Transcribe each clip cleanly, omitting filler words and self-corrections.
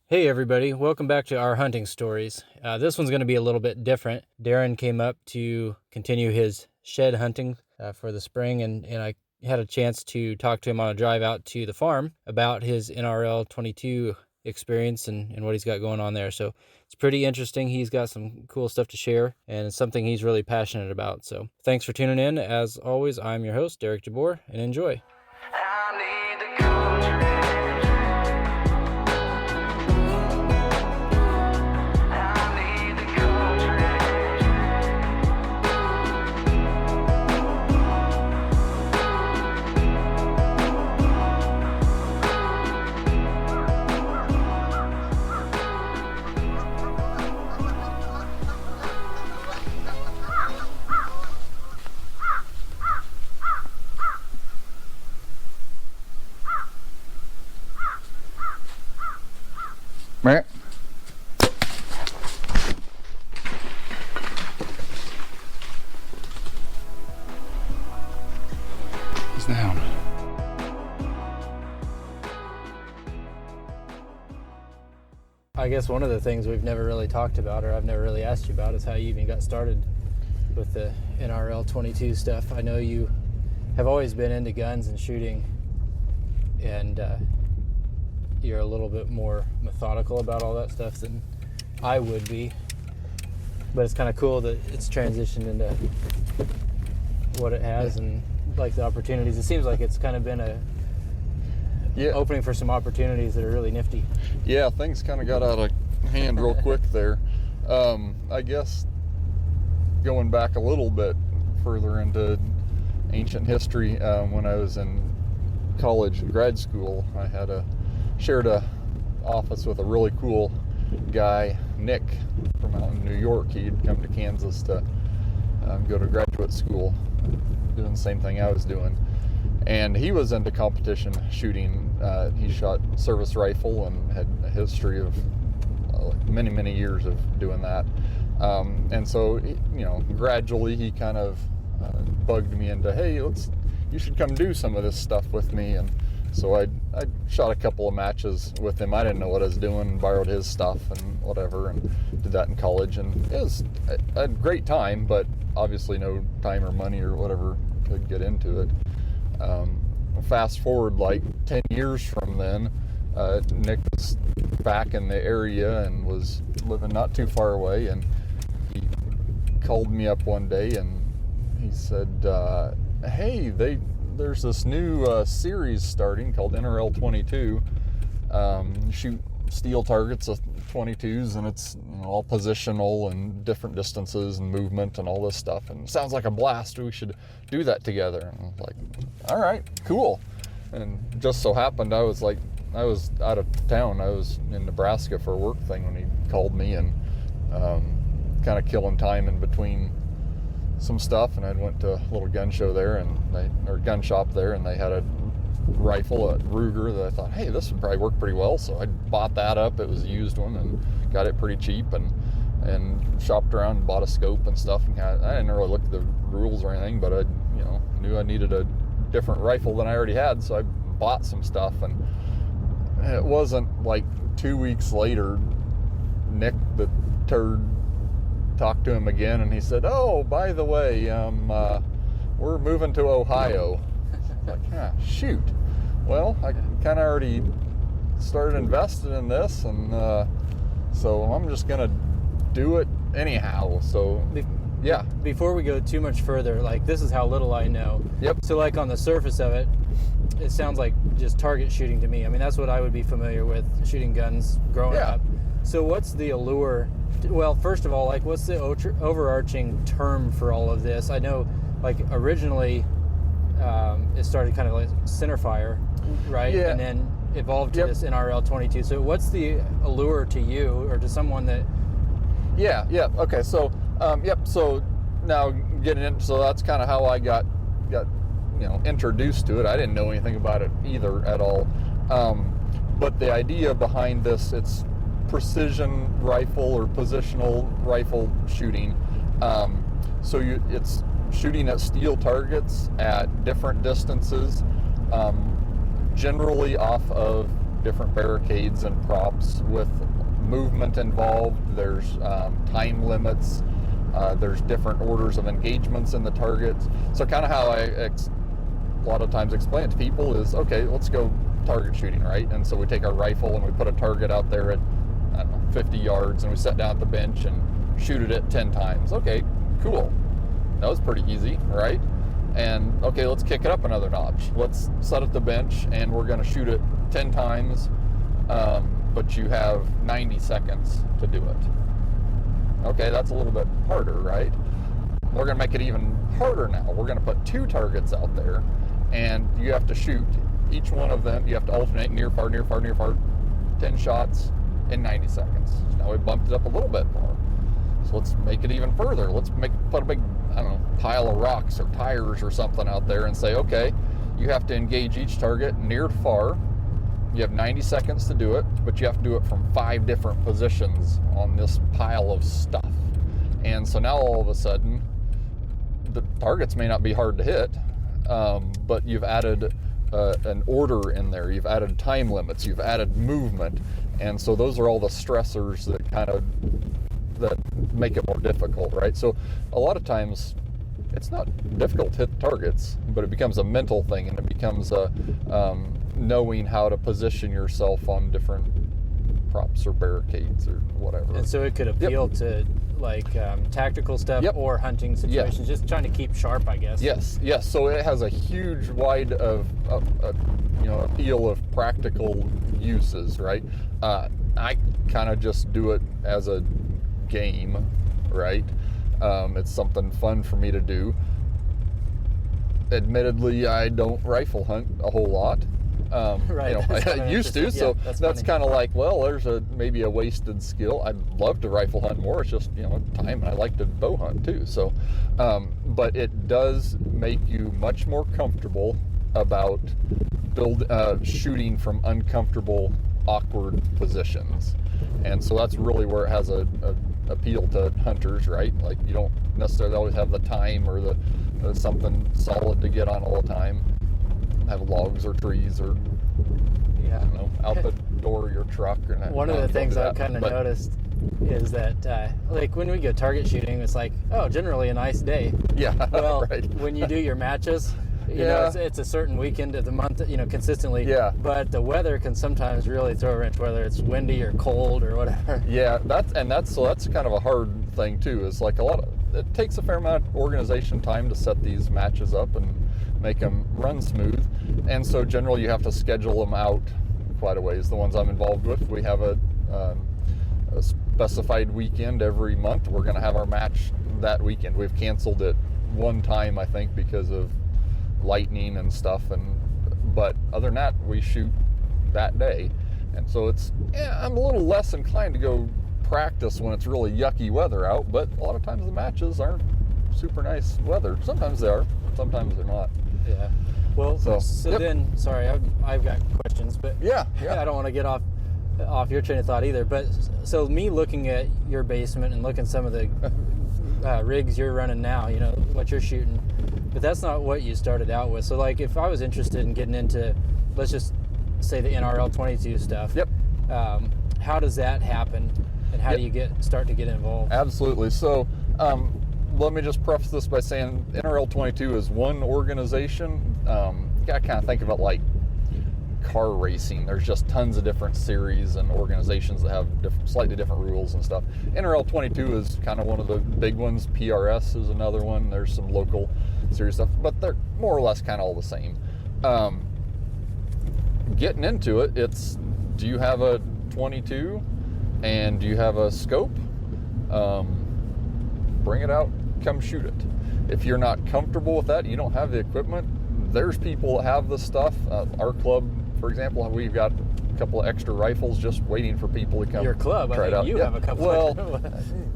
Hey everybody, welcome back to our hunting stories. This one's going to be a little bit different. Darron came up to continue his shed hunting for the spring, and I had a chance to talk to him on a drive out to the farm about his NRL.22 experience and what he's got going on there. So it's pretty interesting. He's got some cool stuff to share, and it's something he's really passionate about. So thanks for tuning in. As always, I'm your host, deBoer, and enjoy. Right. He's down. I guess one of the things we've never really talked about, or I've never really asked you about, is how you even got started with the NRL.22 stuff. I know you have always been into guns and shooting, and you're a little bit more methodical about all that stuff than I would be. But it's kind of cool that it's transitioned into what it has and like the opportunities. It seems like it's kind of been a opening for some opportunities that are really nifty. Yeah, things kind of got out of hand real quick there. I guess going back a little bit further into ancient history, when I was in college and grad school, I shared a office with a really cool guy, Nick, from out in New York. He'd come to Kansas to go to graduate school, doing the same thing I was doing. And he was into competition shooting. He shot service rifle and had a history of many, many years of doing that. And so, gradually he kind of bugged me into, hey, you should come do some of this stuff with me. And so I shot a couple of matches with him. I didn't know what I was doing, borrowed his stuff and whatever, and did that in college. And it was a great time, but obviously no time or money or whatever to get into it. Fast forward like 10 years from then, Nick was back in the area and was living not too far away, and he called me up one day and he said, hey, there's this new series starting called NRL.22. Shoot steel targets of 22s, and it's all positional and different distances and movement and all this stuff, and it sounds like a blast. We should do that together. And I was like, all right, cool. And just so happened I was out of town. I was in Nebraska for a work thing when he called me, and kind of killing time in between some stuff, and I went to a little gun show there, or gun shop there, and they had a rifle, a Ruger, that I thought, hey, this would probably work pretty well. So I bought that up. It was a used one, and got it pretty cheap, and shopped around and bought a scope and stuff. And I didn't really look at the rules or anything, but I knew I needed a different rifle than I already had, so I bought some stuff. And it wasn't like 2 weeks later, Nick the turd talked to him again, and he said, oh, by the way, we're moving to Ohio. Like, shoot. Well, I kind of already started investing in this, and so I'm just gonna do it anyhow. So yeah. Before we go too much further, like, this is how little I know. Yep. So like on the surface of it, it sounds like just target shooting to me. I mean, that's what I would be familiar with, shooting guns growing up. So what's the allure? Well, first of all, like, what's the overarching term for all of this? I know, like, originally it started kind of like centerfire, right? Yeah. And then evolved to this NRL.22. So what's the allure to you or to someone that... Yeah. Okay. So, so now getting in, so that's kind of how I got introduced to it. I didn't know anything about it either at all. But the idea behind this, it's precision rifle or positional rifle shooting. So it's shooting at steel targets at different distances, generally off of different barricades and props with movement involved. There's time limits. There's different orders of engagements in the targets. So kind of how I a lot of times explain it to people is, okay, let's go target shooting, right? And so we take our rifle and we put a target out there at, I don't know, 50 yards, and we sit down at the bench and shoot it at 10 times. Okay, cool. That was pretty easy, right? And okay, let's kick it up another notch. Let's set at the bench and we're going to shoot it 10 times, but you have 90 seconds to do it. Okay, that's a little bit harder, right? We're going to make it even harder now. We're going to put 2 targets out there, and you have to shoot each one of them. You have to alternate near, far, 10 shots in 90 seconds. So now we bumped it up a little bit more. So let's make it even further. Let's put a big, I don't know, pile of rocks or tires or something out there and say, okay, you have to engage each target near to far. You have 90 seconds to do it, but you have to do it from 5 different positions on this pile of stuff. And so now all of a sudden, the targets may not be hard to hit, but you've added an order in there. You've added time limits. You've added movement. And so those are all the stressors that make it more difficult, right? So a lot of times it's not difficult to hit targets, but it becomes a mental thing, and it becomes a knowing how to position yourself on different props or barricades or whatever. And so it could appeal to like tactical stuff or hunting situations, just trying to keep sharp, I guess. Yes. So it has a huge wide of appeal of practical uses, right? I kind of just do it as a game, right? It's something fun for me to do. Admittedly, I don't rifle hunt a whole lot. Right. I used to, so that's kind of like, well, there's maybe a wasted skill. I'd love to rifle hunt more. It's just, time, and I like to bow hunt too. So, but it does make you much more comfortable about shooting from uncomfortable, awkward positions. And so that's really where it has a appeal to hunters, right? Like, you don't necessarily always have the time or the something solid to get on all the time. Have logs or trees or out the door of your truck. Or one of the things I've kind of noticed is that like when we go target shooting, it's like, oh, generally a nice day. Yeah. Well, right. When you do your matches, you know, it's a certain weekend of the month, consistently. Yeah. But the weather can sometimes really throw a wrench, whether it's windy or cold or whatever. Yeah, that's kind of a hard thing too. Is like it takes a fair amount of organization time to set these matches up and make them run smooth, and so generally you have to schedule them out quite a ways. The ones I'm involved with, we have a specified weekend every month. We're going to have our match that weekend. We've canceled it one time, I think, because of lightning and stuff, but other than that, we shoot that day. And so I'm a little less inclined to go practice when it's really yucky weather out, but a lot of times the matches aren't super nice weather. Sometimes they are, sometimes they're not. Yeah. Well, so then, sorry, I've got questions, but yeah. I don't want to get off your train of thought either. But so me looking at your basement and looking at some of the rigs you're running now, what you're shooting, but that's not what you started out with. So like, if I was interested in getting into, let's just say the NRL.22 stuff. Yep. How does that happen, and how do you start to get involved? Absolutely. So. Let me just preface this by saying NRL.22 is one organization. You got to kind of think of it like car racing. There's just tons of different series and organizations that have slightly different rules and stuff. NRL.22 is kind of one of the big ones. PRS is another one. There's some local series stuff, but they're more or less kind of all the same. Getting into it, do you have a 22 and do you have a scope? Bring it out, come shoot it. If you're not comfortable with that, you don't have the equipment, there's people that have the stuff. Our club, for example, we've got a couple of extra rifles just waiting for people to come. Your club, try I it out. You have a couple. Well,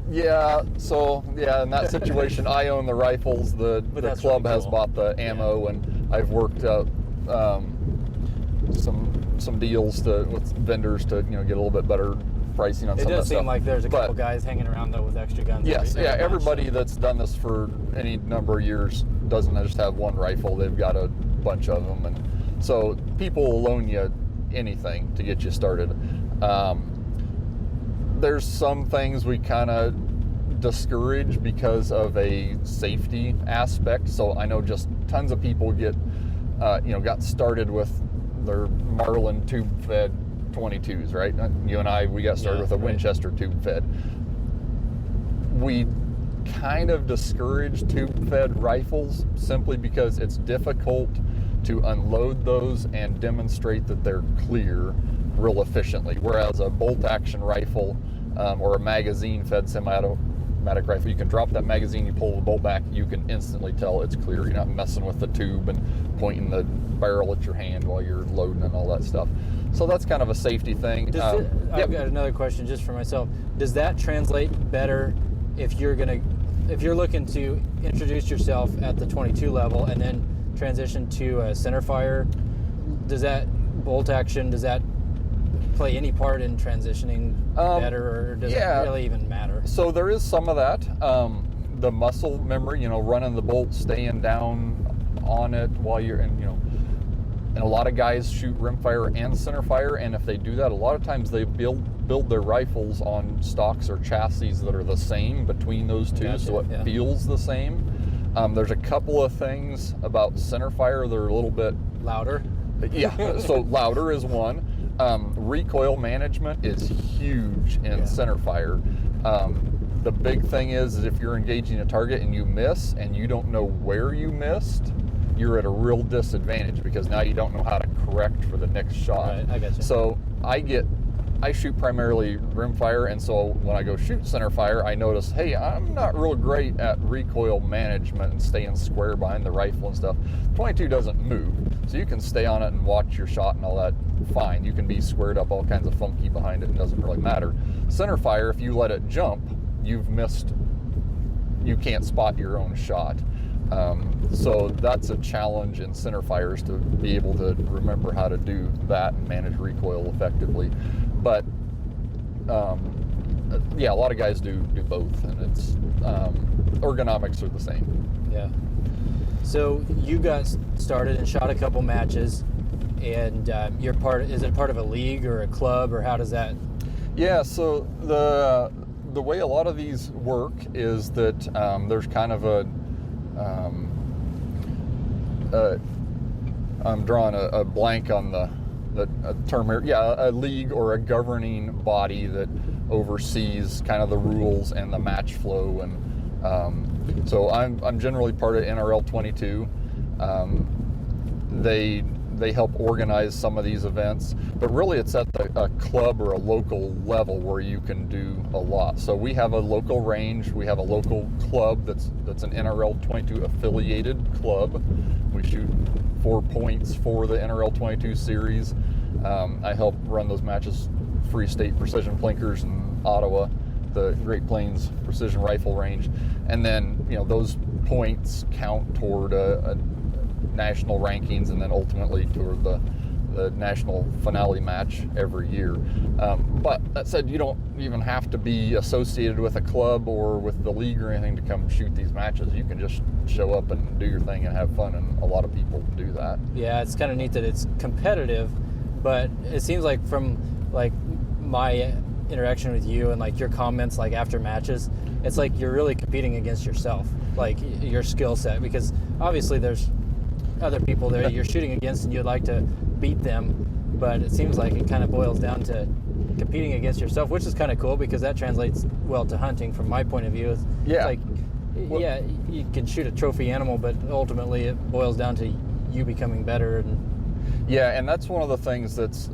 in that situation, I own the rifles. The club has bought the ammo, and I've worked out some deals with vendors to get a little bit better pricing on some of that stuff. It does seem like there's a couple guys hanging around though with extra guns. Yes, everybody that's done this for any number of years doesn't just have one rifle. They've got a bunch of them, and so people will loan you anything to get you started. There's some things we kind of discourage because of a safety aspect. So I know just tons of people got started with their Marlin tube-fed 22s, right? You and I, we got started with a Winchester tube-fed. We kind of discourage tube-fed rifles simply because it's difficult to unload those and demonstrate that they're clear real efficiently. Whereas a bolt-action rifle or a magazine-fed semi-automatic rifle, you can drop that magazine, you pull the bolt back, you can instantly tell it's clear. You're not messing with the tube and pointing the barrel at your hand while you're loading and all that stuff. So that's kind of a safety thing. I've got another question just for myself. Does that translate better if you're looking to introduce yourself at the 22 level and then transition to a centerfire? Does that bolt action, does that play any part in transitioning better, or does it really even matter? So there is some of that. The muscle memory, running the bolt, staying down on it while you're in, and a lot of guys shoot rimfire and centerfire, and if they do that, a lot of times they build their rifles on stocks or chassis that are the same between those two, so it feels the same. There's a couple of things about centerfire that are a little bit louder. Yeah, so louder is one. Recoil management is huge in centerfire. The big thing is if you're engaging a target and you miss and you don't know where you missed, you're at a real disadvantage because now you don't know how to correct for the next shot. Right, I got you. So I shoot primarily rimfire, and so when I go shoot centerfire, I notice, hey, I'm not real great at recoil management and staying square behind the rifle and stuff. 22 doesn't move, so you can stay on it and watch your shot and all that fine. You can be squared up all kinds of funky behind it, it doesn't really matter. Centerfire, if you let it jump, you've missed, you can't spot your own shot. So that's a challenge in centerfires to be able to remember how to do that and manage recoil effectively. But a lot of guys do both, and it's ergonomics are the same. Yeah. So you got started and shot a couple matches, and is it part of a league or a club, or how does that? Yeah. So the way a lot of these work is that there's kind of I'm drawing a blank on the term here. Yeah, a league or a governing body that oversees kind of the rules and the match flow, and so I'm generally part of NRL.22. They help organize some of these events, but really it's at a club or a local level where you can do a lot. So we have a local range, we have a local club that's an NRL.22 affiliated club. We shoot 4 points for the NRL.22 series. I help run those matches, Free State Precision Plinkers in Ottawa, the Great Plains Precision Rifle Range, and then those points count toward a national rankings and then ultimately toward the national finale match every year. But that said, you don't even have to be associated with a club or with the league or anything to come shoot these matches. You can just show up and do your thing and have fun, and a lot of people do that. Yeah, it's kind of neat that it's competitive, but it seems like from my interaction with you and your comments after matches, it's like you're really competing against yourself, your skill set, because obviously there's other people there you're shooting against and you'd like to beat them, but it seems like it kind of boils down to competing against yourself, which is kind of cool because that translates well to hunting from my point of view. You can shoot a trophy animal, but ultimately it boils down to you becoming better. And that's one of the things that's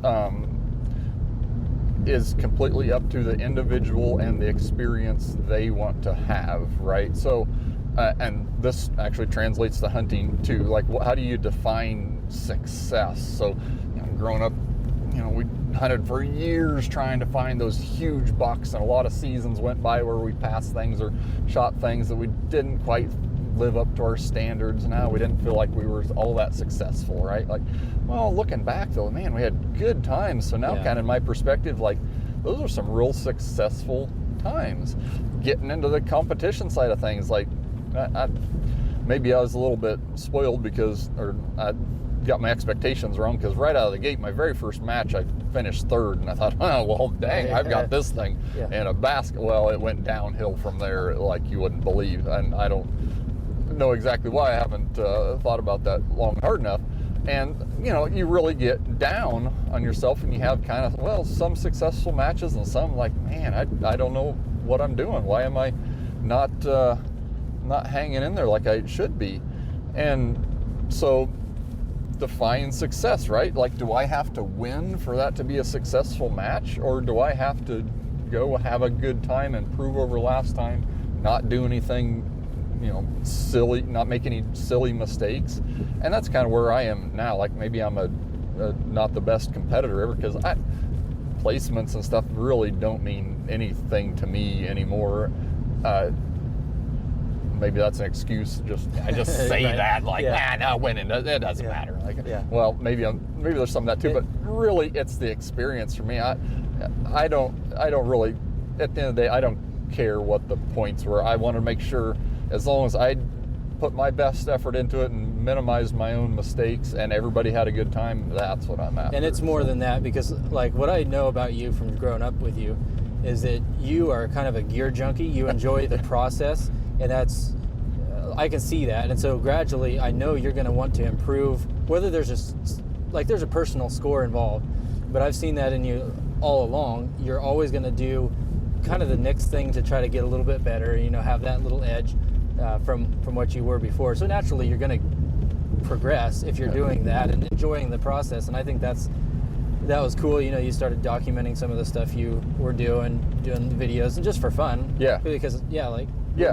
is completely up to the individual and the experience they want to have, right? So and this actually translates to hunting too. How do you define success? So, growing up, we hunted for years trying to find those huge bucks, and a lot of seasons went by where we passed things or shot things that we didn't quite live up to our standards, and now we didn't feel like we were all that successful, right? Looking back though, man, we had good times. So now kind of in my perspective, those are some real successful times. Getting into the competition side of things, maybe I was a little bit spoiled because, or I got my expectations wrong, because right out of the gate, my very first match, I finished third, and I thought, oh, well, dang, I've got this thing in a basket. Well, it went downhill from there like you wouldn't believe, and I don't know exactly why. I haven't thought about that long and hard enough. And, you know, you really get down on yourself, and you have kind of, well, some successful matches and some like, man, I don't know what I'm doing. Why am I not hanging in there like I should be? And so define success, right? Like, do I have to win for that to be a successful match, or do I have to go have a good time, improve over last time, not do anything, you know, silly, not make any silly mistakes? And that's kind of where I am now. Like, maybe I'm a not the best competitor ever, because placements and stuff really don't mean anything to me anymore. Maybe that's an excuse. I just say right. that, like, no, winning, it doesn't matter. Like, well, maybe there's some of that too, but really, it's the experience for me. I don't really, at the end of the day, I don't care what the points were. I want to make sure, as long as I put my best effort into it and minimize my own mistakes, and everybody had a good time, that's what I'm after. And it's more than that, because like what I know about you from growing up with you is that you are kind of a gear junkie. You enjoy the process, and that's I can see that. And so gradually, I know you're going to want to improve, whether there's there's a personal score involved, but I've seen that in you all along. You're always going to do kind of the next thing to try to get a little bit better, you know, have that little edge from what you were before. So naturally, you're going to progress if you're doing that and enjoying the process. And I think that was cool. You know, you started documenting some of the stuff you were doing the videos, and just for fun. Yeah. Because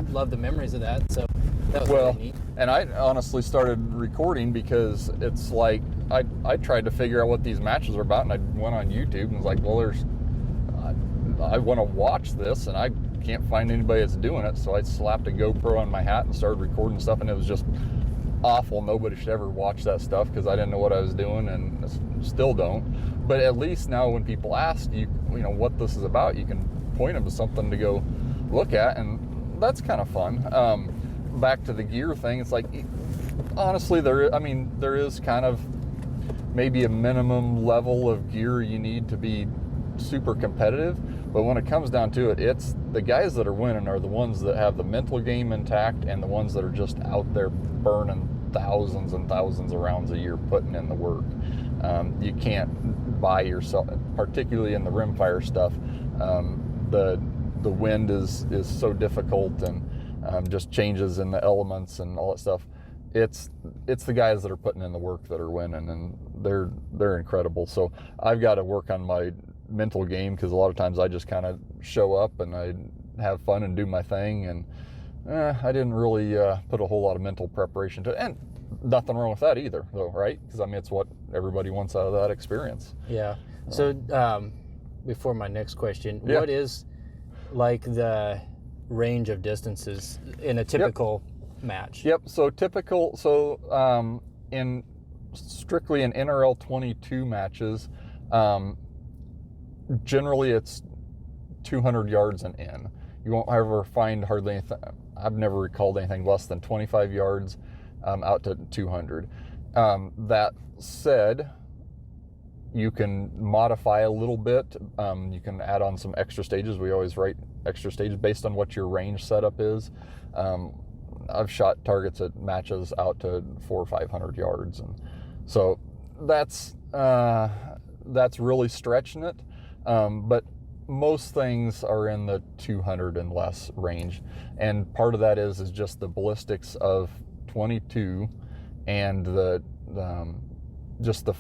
love the memories of that. So that was really neat. And I honestly started recording because it's like I tried to figure out what these matches are about, and I went on YouTube and was like, well, I want to watch this, and I can't find anybody that's doing it. So I slapped a GoPro on my hat and started recording stuff, and it was just awful. Nobody should ever watch that stuff, because I didn't know what I was doing, and still don't. But at least now when people ask you know what this is about, you can point them to something to go look at, and that's kind of fun. Back to the gear thing, it's like, honestly, there is kind of maybe a minimum level of gear you need to be super competitive. But when it comes down to it, it's the guys that are winning are the ones that have the mental game intact, and the ones that are just out there burning thousands and thousands of rounds a year, putting in the work. You can't buy yourself, particularly in the rimfire stuff. The wind is so difficult, and just changes in the elements and all that stuff. It's the guys that are putting in the work that are winning, and they're incredible. So I've got to work on my mental game, because a lot of times I just kind of show up and I have fun and do my thing, and I didn't really put a whole lot of mental preparation to it. And nothing wrong with that either, though, right? Because I mean, it's what everybody wants out of that experience. Yeah. So before my next question, what is like the range of distances in a typical match? Yep. So typical. So strictly in NRL.22 matches, generally it's 200 yards and in. You won't ever find hardly anything. I've never recalled anything less than 25 yards out to 200. That said, you can modify a little bit. You can add on some extra stages. We always write extra stages based on what your range setup is. I've shot targets at matches out to 400 or 500 yards, and so that's really stretching it. But most things are in the 200 and less range, and part of that is just the ballistics of 22 and just the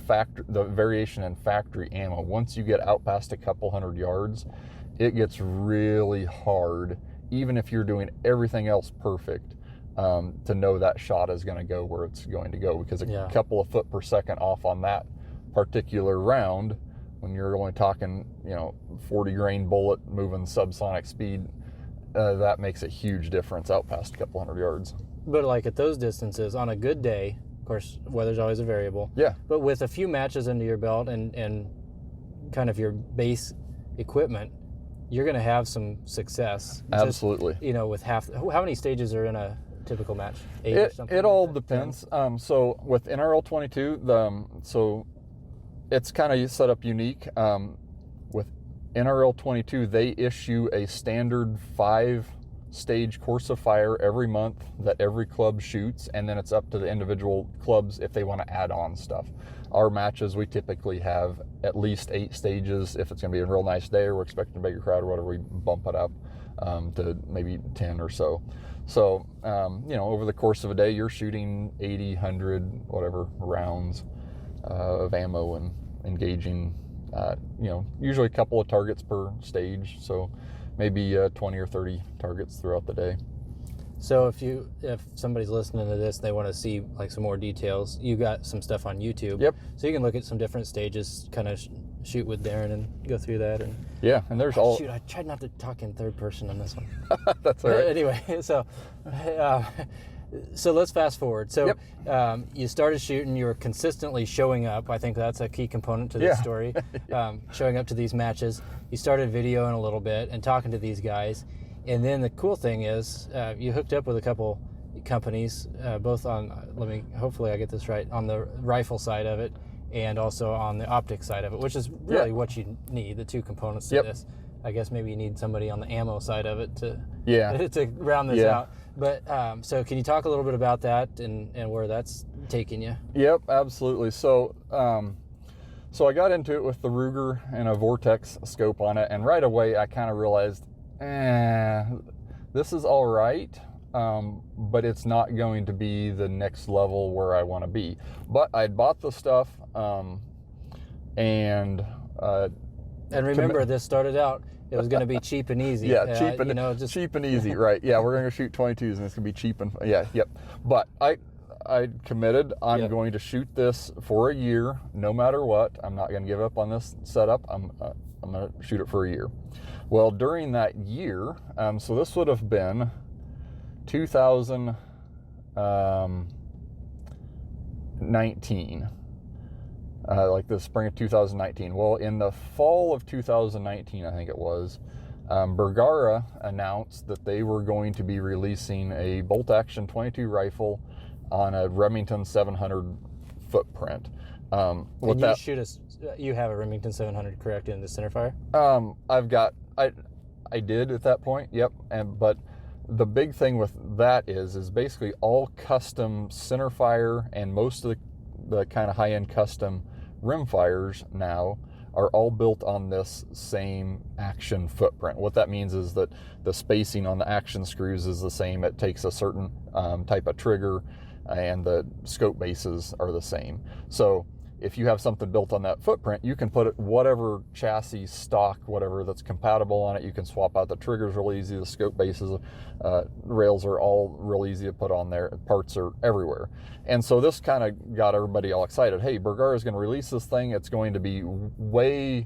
variation in factory ammo. Once you get out past a couple hundred yards, it gets really hard, even if you're doing everything else perfect, to know that shot is going to go where it's going to go, because a couple of foot per second off on that particular round, when you're only talking 40 grain bullet moving subsonic speed, that makes a huge difference out past a couple hundred yards. But like at those distances, on a good day, of course, weather's always a variable. Yeah. But with a few matches under your belt and kind of your base equipment, you're going to have some success. Absolutely. Just, with how many stages are in a typical match? Age or something? It all depends. So with NRL.22, so it's kind of set up unique. With NRL.22, they issue a standard 5-stage course of fire every month that every club shoots, and then it's up to the individual clubs if they want to add on stuff. Our matches, we typically have at least 8 stages. If it's going to be a real nice day or we're expecting a bigger crowd or whatever, we bump it up to maybe 10 or so. So, over the course of a day, you're shooting 80, 100, whatever rounds of ammo and engaging, usually a couple of targets per stage. So maybe 20 or 30 targets throughout the day. So if somebody's listening to this and they want to see like some more details, you got some stuff on YouTube. Yep. So you can look at some different stages, kind of shoot with Darron and go through that. And and there's Shoot, I tried not to talk in third person on this one. That's all right. Anyway, so let's fast forward. So you started shooting. You were consistently showing up. I think that's a key component to this story. Showing up to these matches. You started videoing a little bit and talking to these guys. And then the cool thing is you hooked up with a couple companies, both on, hopefully I get this right, on the rifle side of it and also on the optics side of it, which is really what you need, the two components to this. I guess maybe you need somebody on the ammo side of it to round this out. But so can you talk a little bit about that and where that's taking you? Yep, absolutely. So so I got into it with the Ruger and a Vortex scope on it, and right away I kind of realized, this is all right, but it's not going to be the next level where I want to be. But I'd bought the stuff, and remember, this started out, it was going to be cheap and easy. Cheap and easy, right? Yeah, we're going to shoot 22s, and it's going to be cheap and But I committed. I'm going to shoot this for a year, no matter what. I'm not going to give up on this setup. I'm going to shoot it for a year. Well, during that year, so this would have been 2019, like the spring of 2019. Well, in the fall of 2019, I think it was, Bergara announced that they were going to be releasing a bolt-action 22 rifle on a Remington 700 footprint. You have a Remington 700, correct, in the centerfire? I did at that point, but the big thing with that is basically all custom centerfire and most of the kind of high-end custom rimfires now are all built on this same action footprint. What that means is that the spacing on the action screws is the same. It takes a certain type of trigger, and the scope bases are the same. So if you have something built on that footprint, you can put it whatever chassis, stock, whatever that's compatible on it. You can swap out the triggers real easy. The scope bases, rails are all real easy to put on there. Parts are everywhere. And so this kind of got everybody all excited. Hey, Bergara is going to release this thing. It's going to be the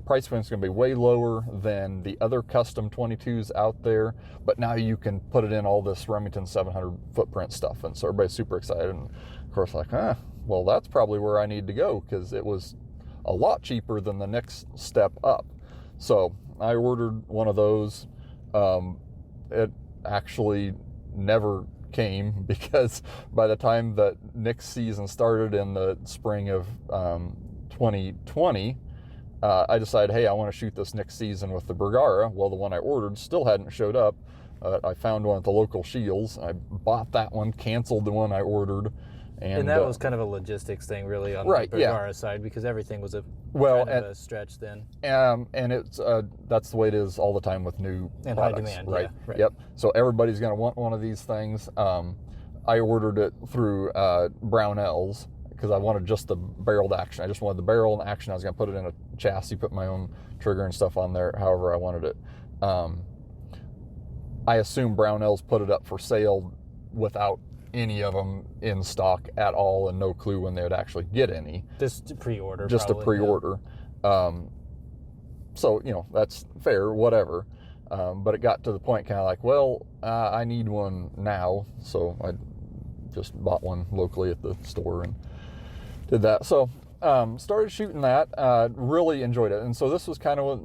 price point is going to be way lower than the other custom 22s out there. But now you can put it in all this Remington 700 footprint stuff. And so everybody's super excited. And of course, well, that's probably where I need to go, because it was a lot cheaper than the next step up. So I ordered one of those. It actually never came, because by the time that Nick's season started in the spring of 2020, I decided, hey, I want to shoot this next season with the Bergara. Well, the one I ordered still hadn't showed up. I found one at the local Shields. I bought that one, canceled the one I ordered. And that was kind of a logistics thing, really, on the Bergara side, because everything was a stretch then. And it's that's the way it is all the time with new products, high demand, right? Right. Yep. So everybody's going to want one of these things. I ordered it through Brownells because I wanted just the barreled action. I just wanted the barrel and action. I was going to put it in a chassis, put my own trigger and stuff on there, however I wanted it. I assume Brownells put it up for sale without any of them in stock at all, and no clue when they would actually get any. Just a pre-order. Just probably, a pre-order. So, that's fair, whatever. But it got to the point kind of like, well, I need one now. So I just bought one locally at the store and did that. So started shooting that, really enjoyed it. And so this was kind of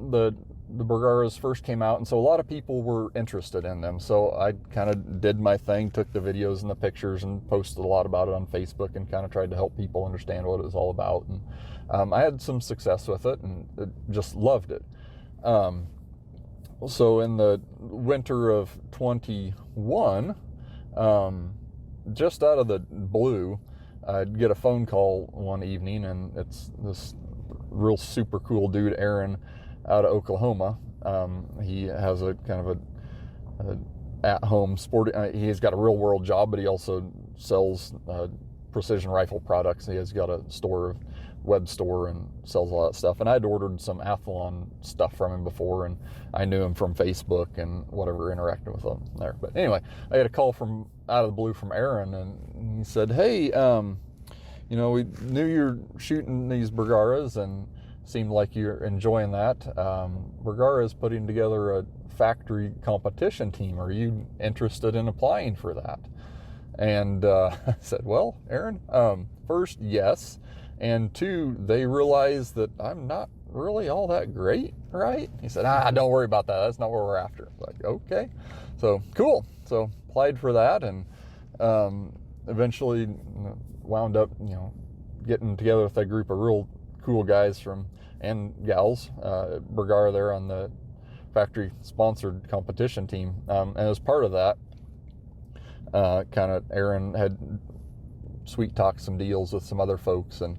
the Bergaras first came out, and so a lot of people were interested in them. So I kind of did my thing, took the videos and the pictures and posted a lot about it on Facebook and kind of tried to help people understand what it was all about. And I had some success with it and just loved it. So in the winter of 21, just out of the blue, I'd get a phone call one evening, and it's this real super cool dude, Aaron, out of Oklahoma. He has a kind of a at-home sport. He's got a real-world job, but he also sells precision rifle products. He has got a web store, and sells all that stuff. And I'd ordered some Athlon stuff from him before, and I knew him from Facebook and whatever, interacting with him there. But anyway, I had a call from out of the blue from Aaron, and he said, "Hey, we knew you're shooting these Bergaras and seemed like you're enjoying that. Bergara is putting together a factory competition team. Are you interested in applying for that?" And I said, "Well, Aaron, first, yes. And two, they realize that I'm not really all that great, right?" He said, "Don't worry about that. That's not what we're after." I was like, okay. So cool. So applied for that, and eventually wound up, getting together with a group of real cool guys and gals, Bergara there on the factory sponsored competition team. And as part of that, kind of Aaron had sweet talked some deals with some other folks, and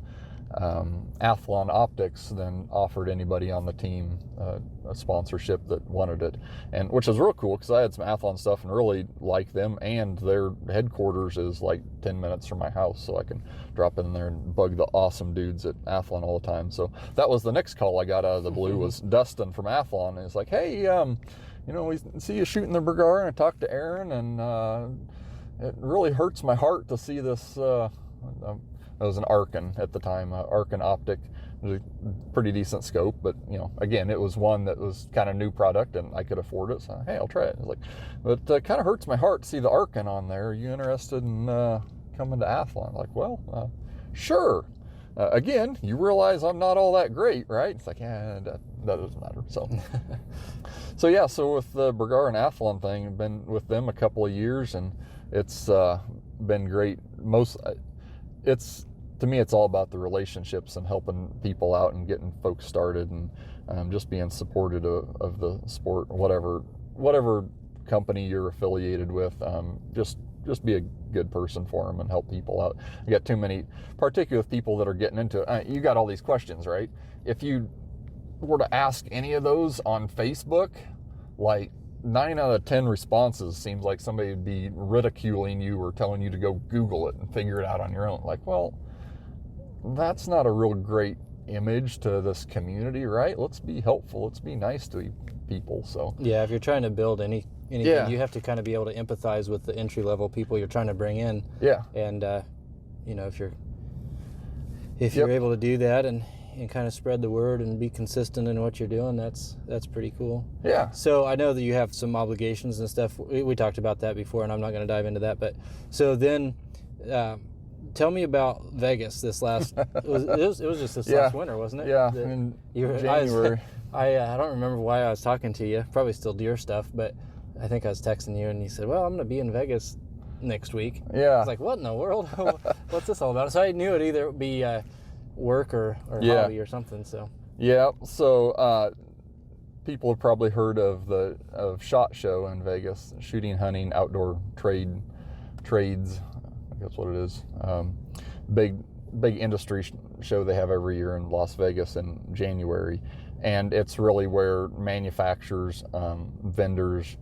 Athlon Optics then offered anybody on the team a sponsorship that wanted it, and which was real cool because I had some Athlon stuff and really liked them, and their headquarters is like 10 minutes from my house, so I can drop in there and bug the awesome dudes at Athlon all the time. So that was the next call I got out of the blue, was Dustin from Athlon, and it's like, "Hey, we see you shooting the Bergara," and I talked to Aaron, and it really hurts my heart to see this. It was an Arkin at the time, Arkin Optic. It was a pretty decent scope, but again, it was one that was kind of new product, and I could afford it. So hey, I'll try it. I was like, but it kind of hurts my heart to see the Arkin on there. Are you interested in coming to Athlon? I'm like, well, sure. Again, you realize I'm not all that great, right? It's like, that doesn't matter. So, so with the Bergara and Athlon thing, I've been with them a couple of years, and it's been great. To me, it's all about the relationships and helping people out and getting folks started, and just being supportive of the sport, whatever company you're affiliated with. Just be a good person for them and help people out. You got too many, particularly with people that are getting into it. You got all these questions, right? If you were to ask any of those on Facebook, like 9 out of 10 responses seems like somebody would be ridiculing you or telling you to go Google it and figure it out on your own. Like, well, that's not a real great image to this community, right? Let's be helpful. Let's be nice to people. So yeah, if you're trying to build anything, you have to kind of be able to empathize with the entry-level people you're trying to bring in. Yeah. And if you're able to do that and kind of spread the word and be consistent in what you're doing, that's pretty cool. Yeah. So I know that you have some obligations and stuff. We talked about that before, and I'm not going to dive into that. But so then, tell me about Vegas this last. it was just this last winter, wasn't it? Yeah. In January. I don't remember why I was talking to you. Probably still deer stuff, but I think I was texting you, and you said, "Well, I'm going to be in Vegas next week." Yeah. I was like, "What in the world? What's this all about?" So I knew it either be work or hobby or something. So people have probably heard of SHOT Show in Vegas, shooting, hunting, outdoor trades. I guess what it is. Big industry show they have every year in Las Vegas in January, and it's really where manufacturers, vendors,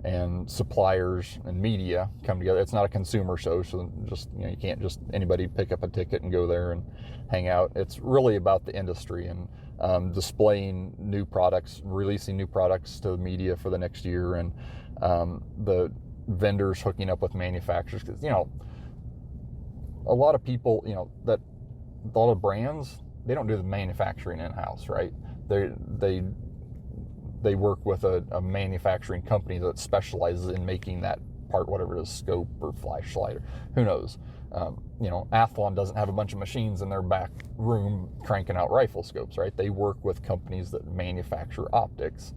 and suppliers and media come together. It's not a consumer show, so just you can't just anybody pick up a ticket and go there and hang out. It's really about the industry and displaying new products, releasing new products to the media for the next year, and the vendors hooking up with manufacturers, because a lot of people, that a lot of brands, they don't do the manufacturing in-house, right? They work with a manufacturing company that specializes in making that part, whatever it is, scope or flashlight, or who knows. Athlon doesn't have a bunch of machines in their back room cranking out rifle scopes, right? They work with companies that manufacture optics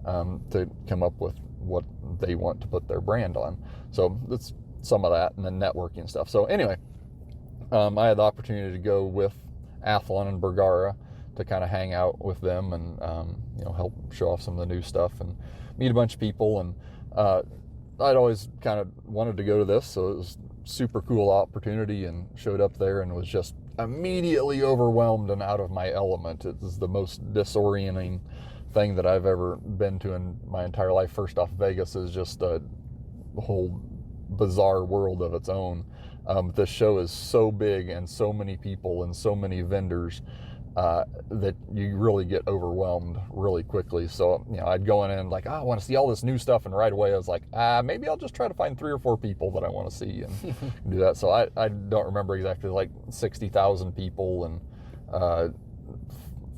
to come up with what they want to put their brand on. So that's some of that, and then networking stuff. So anyway, I had the opportunity to go with Athlon and Bergara to kind of hang out with them and help show off some of the new stuff and meet a bunch of people. And I'd always kind of wanted to go to this, so it was a super cool opportunity, and showed up there and was just immediately overwhelmed and out of my element. It was the most disorienting thing that I've ever been to in my entire life. First off, Vegas is just a whole bizarre world of its own. This show is so big and so many people and so many vendors that you really get overwhelmed really quickly. So, I'd go in like, I want to see all this new stuff. And right away I was like, maybe I'll just try to find 3 or 4 people that I want to see and do that. So I don't remember exactly, like 60,000 people and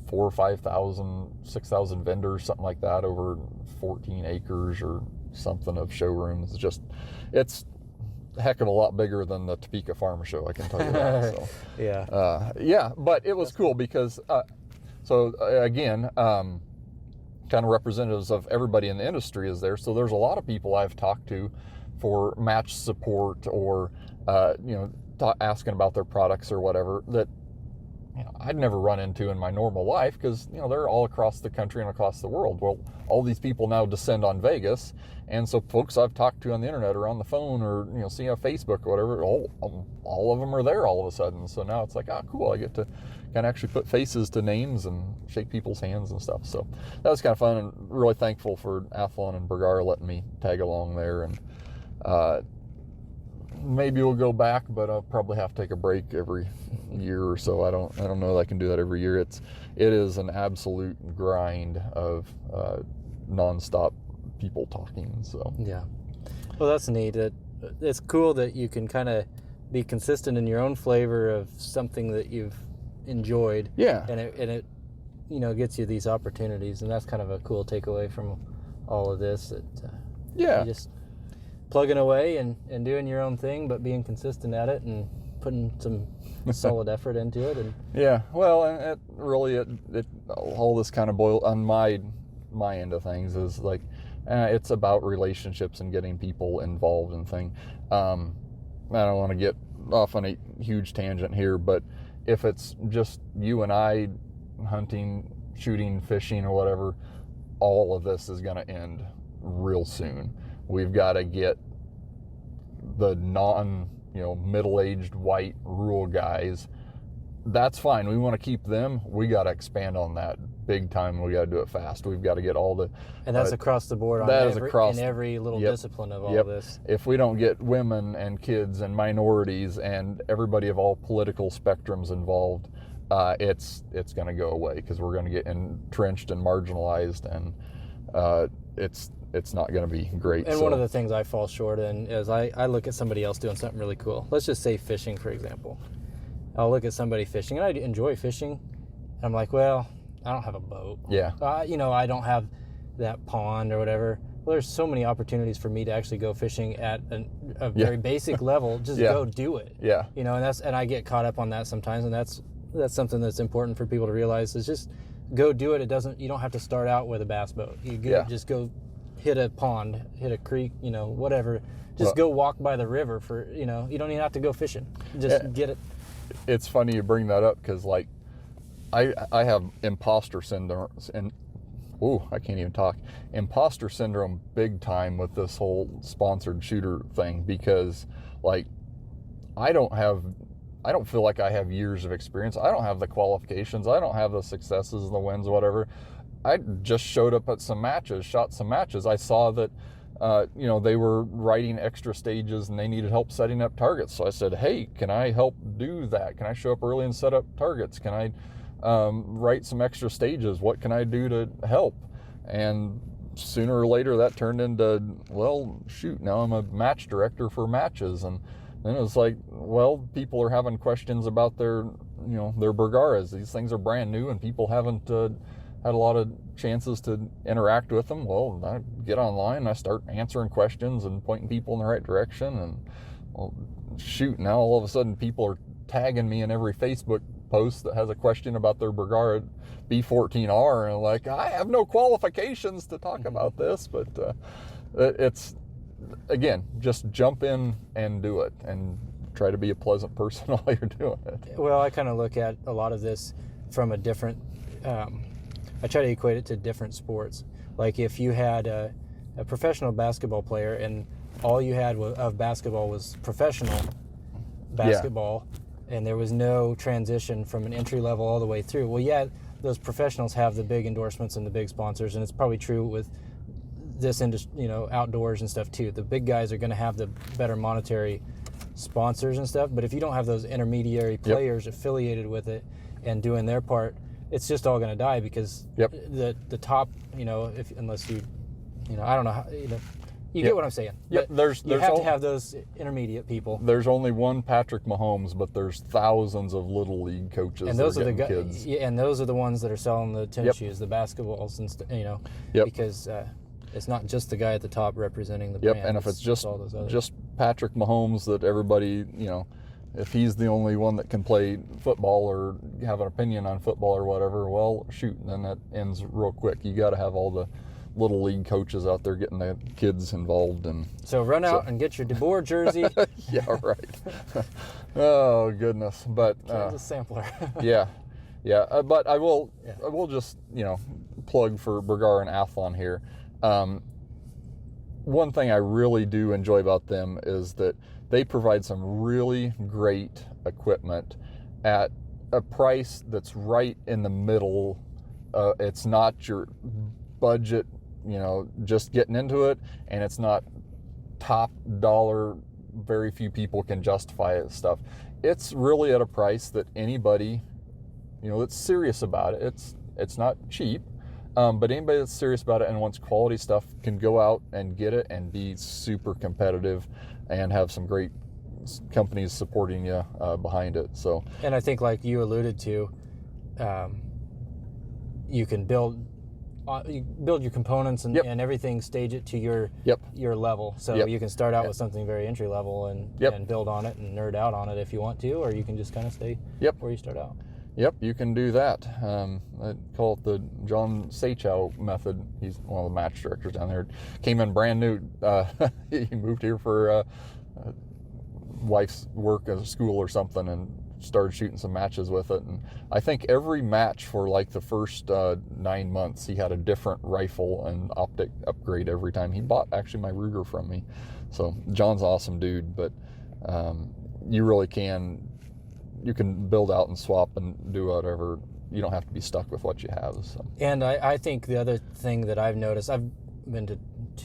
4,000 or 5,000, 6,000 vendors, something like that, over 14 acres or something of showrooms. It's a heck of a lot bigger than the Topeka Farm Show, I can tell you that. So, yeah, but it was cool because, again, kind of representatives of everybody in the industry is there. So there's a lot of people I've talked to for match support or, asking about their products or whatever that, I'd never run into in my normal life because, they're all across the country and across the world. Well, all these people now descend on Vegas. And so folks I've talked to on the internet or on the phone or, see on Facebook or whatever, all of them are there all of a sudden. So now it's like, cool. I get to kind of actually put faces to names and shake people's hands and stuff. So that was kind of fun, and really thankful for Athlon and Bergara letting me tag along there. And, maybe we'll go back, but I'll probably have to take a break every year or so. I don't know that I can do that every year. It is an absolute grind of nonstop people talking. So yeah, well, that's neat. It's cool that you can kind of be consistent in your own flavor of something that you've enjoyed. Yeah, and it gets you these opportunities, and that's kind of a cool takeaway from all of this. That you just plugging away and doing your own thing, but being consistent at it and putting some solid effort into it. And well, it really all this kind of boil on my end of things is like it's about relationships and getting people involved in things. I don't want to get off on a huge tangent here, but if it's just you and I hunting, shooting, fishing, or whatever, all of this is going to end real soon. We've got to get the middle-aged white rural guys. That's fine. We want to keep them. We got to expand on that big time. We got to do it fast. We've got to get all the... And that's across the board on in every little discipline of all this. If we don't get women and kids and minorities and everybody of all political spectrums involved, it's going to go away because we're going to get entrenched and marginalized, and it's not going to be great. And one of the things I fall short in is I look at somebody else doing something really cool. Let's just say fishing, for example. I'll look at somebody fishing, and I enjoy fishing. And I'm like, well, I don't have a boat. Yeah. I don't have that pond or whatever. Well, there's so many opportunities for me to actually go fishing at a very basic level. Just go do it. Yeah. And I get caught up on that sometimes, and that's something that's important for people to realize is just go do it. You don't have to start out with a bass boat. Just go hit a pond, hit a creek, whatever. Just go walk by the river you don't even have to go fishing. Just get it. It's funny you bring that up because, like, I have imposter syndrome, and I can't even talk. Imposter syndrome big time with this whole sponsored shooter thing because, like, I don't feel like I have years of experience. I don't have the qualifications. I don't have the successes and the wins, whatever. I just showed up at some matches, shot some matches. I saw that, they were writing extra stages and they needed help setting up targets. So I said, hey, can I help do that? Can I show up early and set up targets? Can I write some extra stages? What can I do to help? And sooner or later that turned into, well, shoot, now I'm a match director for matches. And then it was like, well, people are having questions about their Bergaras. These things are brand new and people haven't had a lot of chances to interact with them. Well, I get online and I start answering questions and pointing people in the right direction. And well, shoot, now all of a sudden people are tagging me in every Facebook post that has a question about their Bergara B14R, and like, I have no qualifications to talk about this, but it's, again, just jump in and do it, and try to be a pleasant person while you're doing it. Well, I kind of look at a lot of this from a different, I try to equate it to different sports. Like if you had a professional basketball player and all you had of basketball was professional basketball, and there was no transition from an entry level all the way through. Well, yeah, those professionals have the big endorsements and the big sponsors, and it's probably true with this industry, outdoors and stuff too. The big guys are going to have the better monetary sponsors and stuff, but if you don't have those intermediary players affiliated with it and doing their part, it's just all going to die, because the top, unless you I don't know how, you get what I'm saying. Yep. You have to have those intermediate people. There's only one Patrick Mahomes, but there's thousands of little league coaches. And those that are the kids. and those are the ones that are selling the tennis shoes, the basketballs, and because it's not just the guy at the top representing the brand. And if it's just all those others. just Patrick Mahomes, that everybody, if he's the only one that can play football or have an opinion on football or whatever, well, shoot, then that ends real quick. You got to have all the little league coaches out there getting the kids involved. And so run out and get your deBoer jersey. Yeah, right. Oh goodness, but Kansas sampler. But I will just plug for Bergara and Athlon here. One thing I really do enjoy about them is that they provide some really great equipment at a price that's right in the middle. It's not your budget, just getting into it, and it's not top dollar, very few people can justify it stuff. It's really at a price that anybody, that's serious about it. It's not cheap, but anybody that's serious about it and wants quality stuff can go out and get it and be super competitive and have some great companies supporting you behind it. So, and I think, like you alluded to, you can build your components and everything, stage it to your level. So you can start out with something very entry level and build on it and nerd out on it if you want to, or you can just kind of stay where you start out. Yep, you can do that. I call it the John Sachow method. He's one of the match directors down there. Came in brand new. He moved here for wife's work at school or something, and started shooting some matches with it. And I think every match for like the first 9 months, he had a different rifle and optic upgrade every time. He bought actually my Ruger from me. So John's an awesome dude, but you really can build out and swap and do whatever. You don't have to be stuck with what you have. So. And I think the other thing that I've noticed, I've been to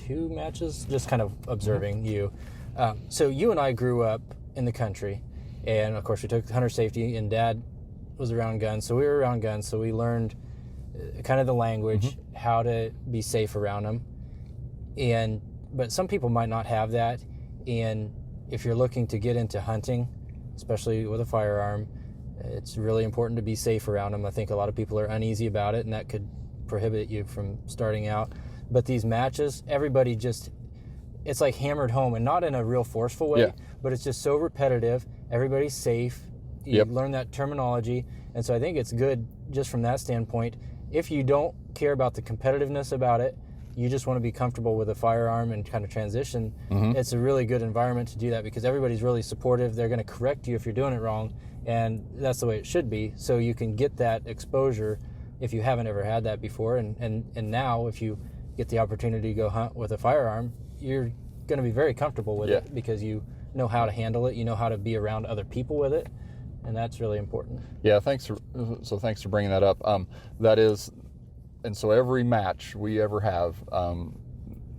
2 matches, just kind of observing you. So you and I grew up in the country, and of course we took hunter safety, and Dad was around guns, so we were around guns, so we learned kind of the language, how to be safe around them. But some people might not have that, and if you're looking to get into hunting, especially with a firearm, it's really important to be safe around them. I think a lot of people are uneasy about it, and that could prohibit you from starting out. But these matches, everybody it's like hammered home, and not in a real forceful way, but it's just so repetitive. Everybody's safe. You learn that terminology. And so I think it's good just from that standpoint. If you don't care about the competitiveness about it, you just want to be comfortable with a firearm and kind of transition, it's a really good environment to do that, because everybody's really supportive. They're going to correct you if you're doing it wrong, and that's the way it should be. So you can get that exposure if you haven't ever had that before. And now if you get the opportunity to go hunt with a firearm, you're going to be very comfortable with it, because you know how to handle it, you know how to be around other people with it, and that's really important. Yeah, thanks for bringing that up. That is, and so every match we ever have,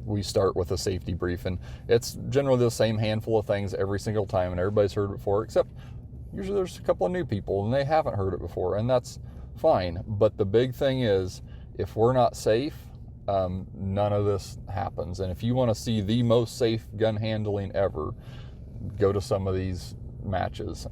we start with a safety brief, and it's generally the same handful of things every single time, and everybody's heard it before, except usually there's a couple of new people and they haven't heard it before, and that's fine. But the big thing is, if we're not safe, none of this happens. And if you want to see the most safe gun handling ever, go to some of these matches,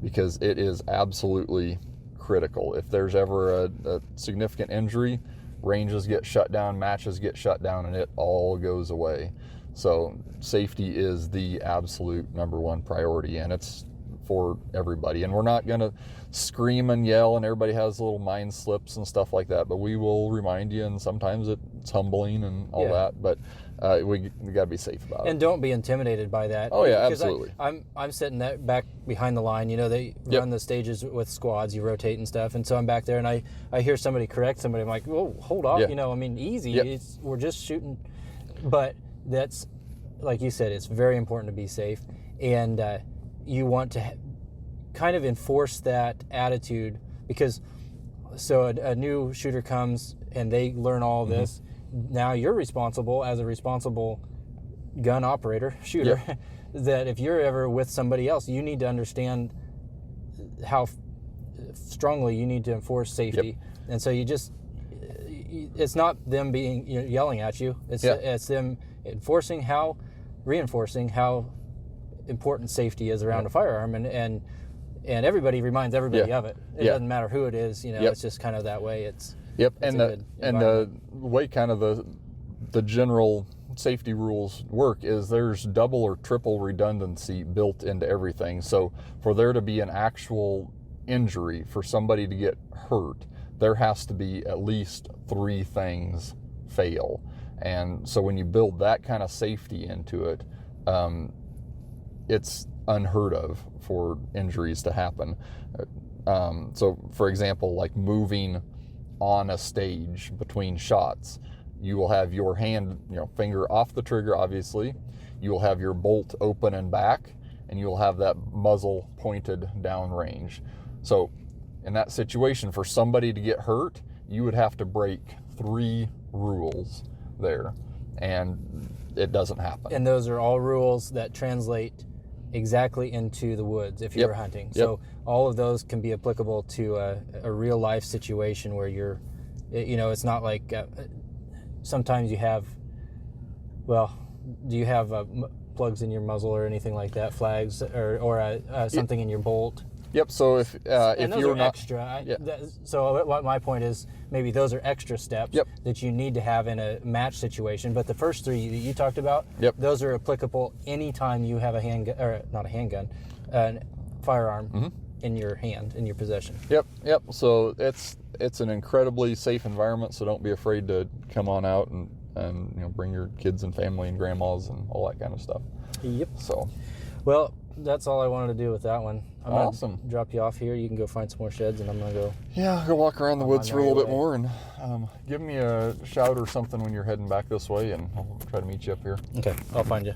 because it is absolutely critical. If there's ever a significant injury, ranges get shut down, matches get shut down, and it all goes away. So safety is the absolute number one priority, and it's for everybody. And we're not going to scream and yell, and everybody has little mind slips and stuff like that, but we will remind you, and sometimes it's humbling and all that, but we got to be safe about it. And don't be intimidated by that. Oh, yeah, absolutely. I'm sitting back behind the line. You know, they run the stages with squads, you rotate and stuff, and so I'm back there, and I hear somebody correct somebody. I'm like, whoa, hold on. You know, I mean, easy. We're just shooting. But that's, like you said, it's very important to be safe, and you want to kind of enforce that attitude, because so a new shooter comes and they learn all this. Now you're responsible as a responsible gun operator, shooter, that if you're ever with somebody else, you need to understand how strongly you need to enforce safety. And so you just, it's not them being yelling at you. It's them reinforcing how important safety is around a firearm, and everybody reminds everybody of it. It doesn't matter who it is. You know, it's just kind of that way. It's and the way kind of the general safety rules work is there's double or triple redundancy built into everything. So for there to be an actual injury, for somebody to get hurt, there has to be at least 3 things fail. And so when you build that kind of safety into it, it's unheard of for injuries to happen. So for example, like moving on a stage between shots, you will have your hand, finger off the trigger, obviously. You will have your bolt open and back, and you will have that muzzle pointed downrange. So in that situation, for somebody to get hurt, you would have to break 3 rules there, and it doesn't happen. And those are all rules that translate exactly into the woods if you're hunting. So all of those can be applicable to a real life situation where you're, it's not like sometimes you have, do you have plugs in your muzzle or anything like that, flags or something in your bolt? Yep. So if you're not extra, so what my point is, maybe those are extra steps that you need to have in a match situation. But the first 3 that you talked about, those are applicable anytime you have a handgun, or not a handgun, a firearm in your hand, in your possession. Yep. So it's an incredibly safe environment. So don't be afraid to come on out and bring your kids and family and grandmas and all that kind of stuff. Yep. So, well, that's all I wanted to do with that one. I'm awesome. Gonna drop you off here. You can go find some more sheds, and I'm gonna go. Yeah, go walk around the woods for a little bit more, and give me a shout or something when you're heading back this way, and I'll try to meet you up here. Okay, I'll find you.